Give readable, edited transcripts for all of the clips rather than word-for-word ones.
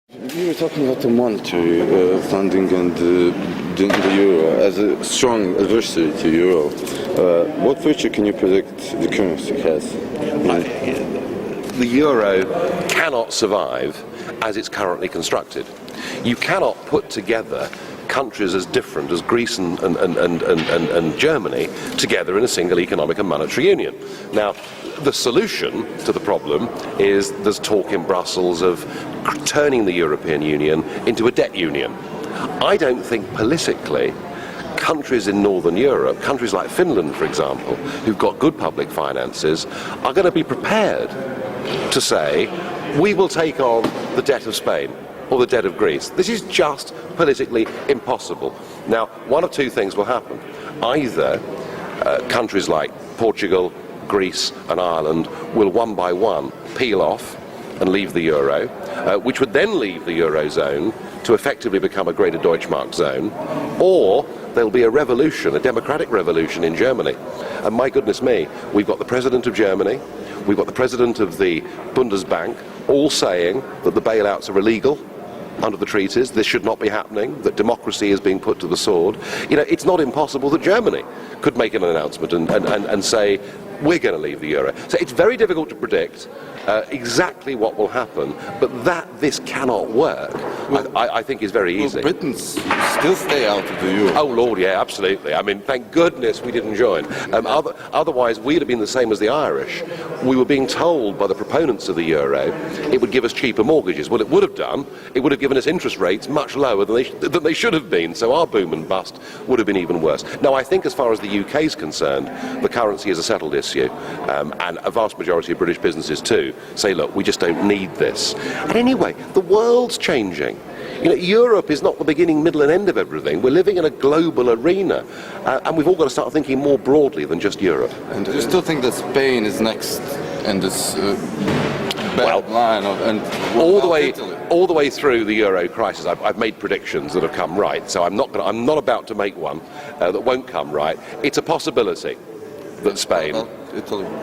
You were talking about the monetary funding and the euro as a strong adversary to euro. What future can you predict the currency has? The euro cannot survive as it's currently constructed. You cannot put together countries as different as Greece and Germany together in a single economic and monetary union. Now, the solution to the problem is there's talk in Brussels of turning the European Union into a debt union. I don't think politically countries in Northern Europe, countries like Finland, for example, who've got good public finances, are going to be prepared to say, we will take on the debt of Spain or the debt of Greece. This is just politically impossible. Now, one of two things will happen. Either countries like Portugal, Greece and Ireland will one by one peel off and leave the euro, which would then leave the eurozone to effectively become a greater Deutschmark zone, or there'll be a revolution, a democratic revolution in Germany. And my goodness me, we've got the President of Germany, we've got the President of the Bundesbank, all saying that the bailouts are illegal under the treaties, this should not be happening, that democracy is being put to the sword. You know, it's not impossible that Germany could make an announcement and say, we're going to leave the euro. So it's very difficult to predict exactly what will happen, but that this cannot work, I think is very easy. Will Britain still stay out of the euro? Oh Lord, yeah, absolutely. I mean, thank goodness we didn't join. Otherwise, we'd have been the same as the Irish. We were being told by the proponents of the euro it would give us cheaper mortgages. Well, it would have done. It would have given us interest rates much lower than they should have been. So our boom and bust would have been even worse. Now, I think as far as the UK is concerned, the currency is a settled issue, and a vast majority of British businesses too say, look, we just don't need this. And anyway, the world's changing. You know, Europe is not the beginning, middle and end of everything. We're living in a global arena, and we've all got to start thinking more broadly than just Europe. And do you still think that Spain is next in this bad line? All the way through the euro crisis, I've made predictions that have come right. So I'm not about to make one that won't come right. It's a possibility that Spain.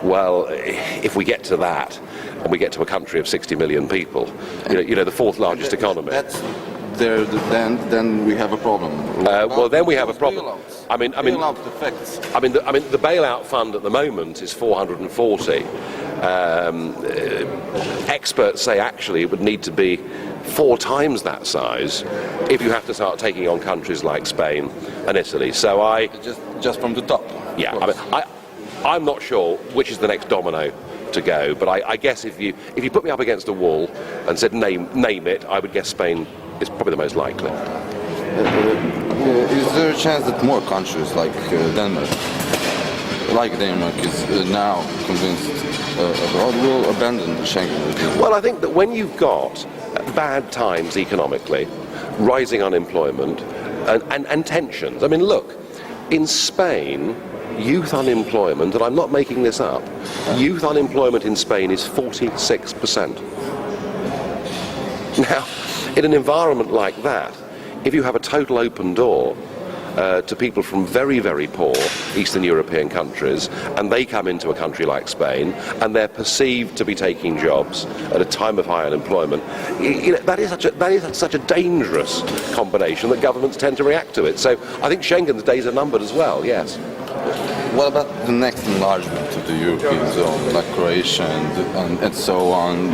Well, if we get to that, and we get to a country of 60 million people, you know, the fourth largest economy. Then we have a problem. Well, then we have a problem. Bailouts. I mean, bailout effects. The bailout fund at the moment is 440. Experts say actually it would need to be 4 times that size if you have to start taking on countries like Spain and Italy. So just from the top. Yeah, I mean, I'm not sure which is the next domino to go, but I guess if you put me up against a wall and said name it, I would guess Spain is probably the most likely. Is there a chance that more countries like Denmark is now convinced will abandon the Schengen regime? Well, I think that when you've got bad times economically, rising unemployment and tensions, I mean, look, in Spain, youth unemployment, and I'm not making this up, youth unemployment in Spain is 46%. Now, in an environment like that, if you have a total open door to people from very, very poor Eastern European countries, and they come into a country like Spain, and they're perceived to be taking jobs at a time of high unemployment, you know, that is such a dangerous combination that governments tend to react to it. So I think Schengen's days are numbered as well, yes. What about the next enlargement of the European zone, like Croatia and so on?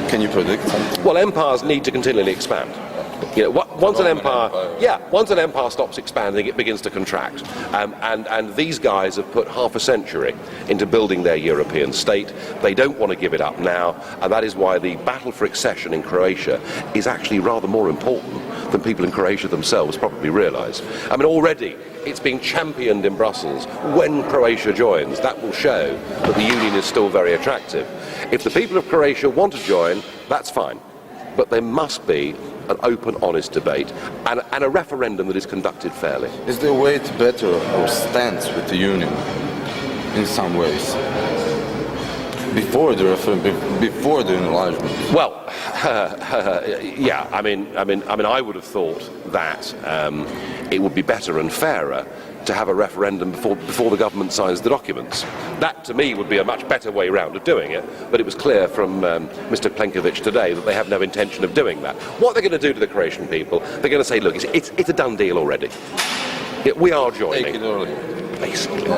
Can you predict something? Well, empires need to continually expand. You know, once an empire stops expanding, it begins to contract. And these guys have put half a century into building their European state. They don't want to give it up now, and that is why the battle for accession in Croatia is actually rather more important than people in Croatia themselves probably realise. I mean, already it's being championed in Brussels. When Croatia joins, that will show that the union is still very attractive. If the people of Croatia want to join, that's fine. But there must be an open, honest debate and a referendum that is conducted fairly. Is there a way to better our stance with the union in some ways? Before the referendum, before the enlargement? Well, yeah. I mean, I would have thought that it would be better and fairer to have a referendum before the government signs the documents. That, to me, would be a much better way round of doing it, but it was clear from Mr. Plenković today that they have no intention of doing that. What they're going to do to the Croatian people, they're going to say, look, it's a done deal already. We are joining. Take it early.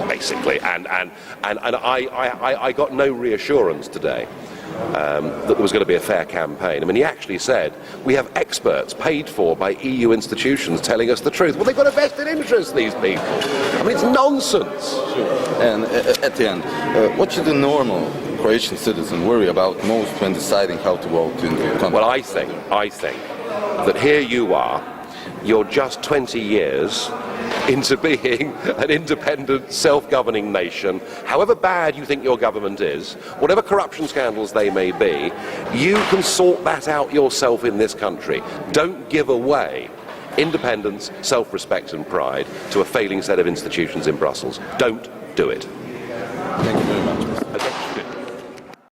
Basically. And I got no reassurance today that there was going to be a fair campaign. I mean, he actually said, we have experts paid for by EU institutions telling us the truth. Well, they've got a vested interest, these people. I mean, it's nonsense. Sure. And at the end, what should a normal Croatian citizen worry about most when deciding how to vote in the country? Well, I think that here you are, you're just 20 years into being an independent, self-governing nation. However bad you think your government is, whatever corruption scandals they may be, you can sort that out yourself in this country. Don't give away independence, self-respect and pride to a failing set of institutions in Brussels. Don't do it. Thank you.